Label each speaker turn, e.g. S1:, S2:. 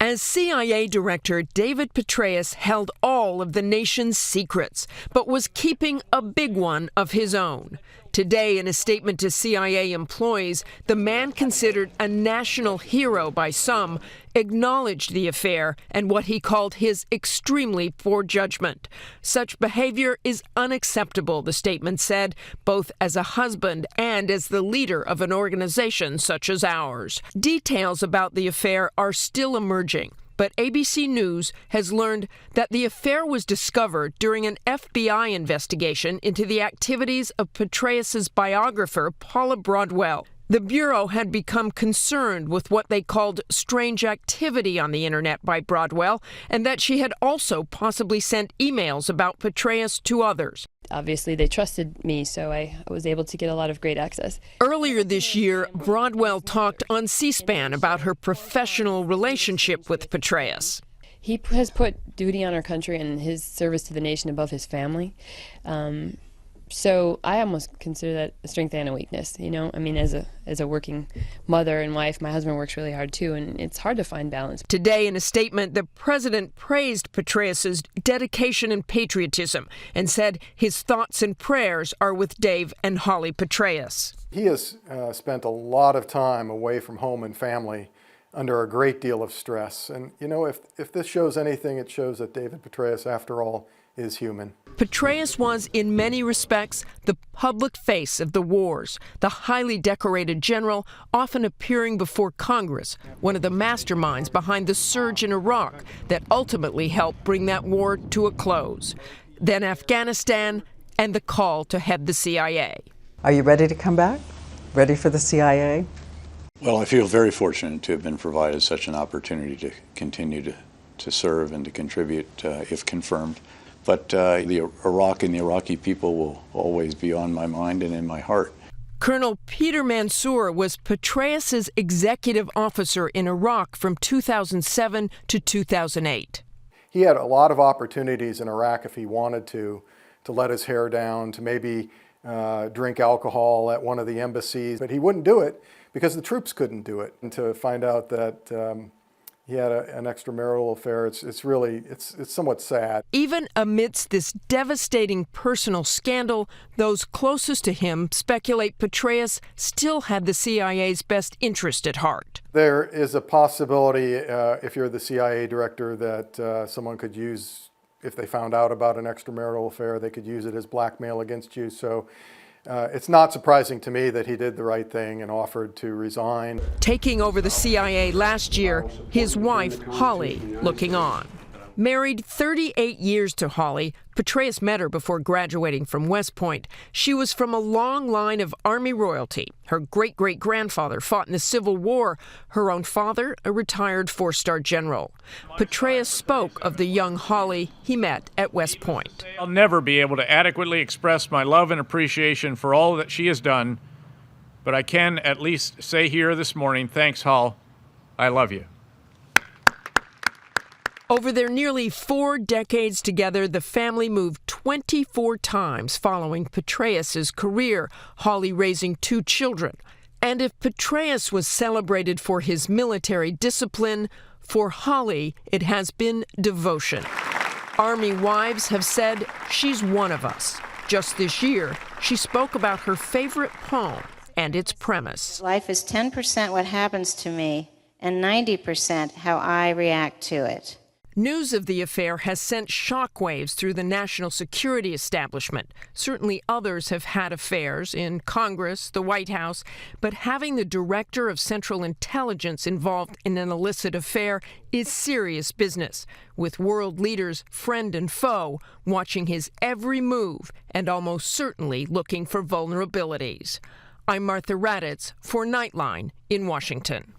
S1: As CIA Director, David Petraeus held all of the nation's secrets, but was keeping a big one of his own. Today, in a statement to CIA employees, the man considered a national hero by some acknowledged the affair and what he called his extremely poor judgment. Such behavior is unacceptable, the statement said, both as a husband and as the leader of an organization such as ours. Details about the affair are still emerging, but ABC News has learned that the affair was discovered during an FBI investigation into the activities of Petraeus' biographer, Paula Broadwell. The Bureau had become concerned with what they called strange activity on the internet by Broadwell, and that she had also possibly sent emails about Petraeus to others.
S2: Obviously, they trusted me, so I was able to get a lot of great access.
S1: Earlier this year, Broadwell talked on C-SPAN about her professional relationship with Petraeus.
S2: He has put duty on our country and his service to the nation above his family. So I almost consider that a strength and a weakness, you know? I mean, as a working mother and wife, my husband works really hard too, and it's hard to find balance.
S1: Today, in a statement, the president praised Petraeus' dedication and patriotism and said his thoughts and prayers are with Dave and Holly Petraeus.
S3: He has spent a lot of time away from home and family under a great deal of stress. And, you know, if this shows anything, it shows that David Petraeus, after all, is human.
S1: Petraeus was, in many respects, the public face of the wars, the highly decorated general often appearing before Congress, one of the masterminds behind the surge in Iraq that ultimately helped bring that war to a close. Then Afghanistan and the call to head the CIA.
S4: Are you ready to come back? Ready for the CIA?
S5: Well, I feel very fortunate to have been provided such an opportunity to continue to serve and to contribute if confirmed. But the Iraq and the Iraqi people will always be on my mind and in my heart.
S1: Colonel Peter Mansour was Petraeus' executive officer in Iraq from 2007 to 2008.
S3: He had a lot of opportunities in Iraq if he wanted to let his hair down, to maybe drink alcohol at one of the embassies, but he wouldn't do it because the troops couldn't do it. And to find out that he had an extramarital affair, it's somewhat sad.
S1: Even amidst this devastating personal scandal, those closest to him speculate Petraeus still had the CIA's best interest at heart.
S3: There is a possibility, if you're the CIA director, that someone could use, if they found out about an extramarital affair, they could use it as blackmail against you. So it's not surprising to me that he did the right thing and offered to resign.
S1: Taking over the CIA last year, his wife, Holly, looking on. Married 38 years to Holly, Petraeus met her before graduating from West Point. She was from a long line of Army royalty. Her great-great-grandfather fought in the Civil War. Her own father, a retired four-star general. Petraeus spoke of the young Holly he met at West Point.
S6: I'll never be able to adequately express my love and appreciation for all that she has done, but I can at least say here this morning, thanks, Hol. I love you.
S1: Over their nearly 4 decades together, the family moved 24 times following Petraeus' career, Holly raising 2 children. And if Petraeus was celebrated for his military discipline, for Holly it has been devotion. Army wives have said she's one of us. Just this year, she spoke about her favorite poem and its premise.
S7: Life is 10% what happens to me and 90% how I react to it.
S1: News of the affair has sent shockwaves through the national security establishment. Certainly others have had affairs in Congress, the White House, but having the director of Central Intelligence involved in an illicit affair is serious business, with world leaders, friend and foe, watching his every move and almost certainly looking for vulnerabilities. I'm Martha Raddatz for Nightline in Washington.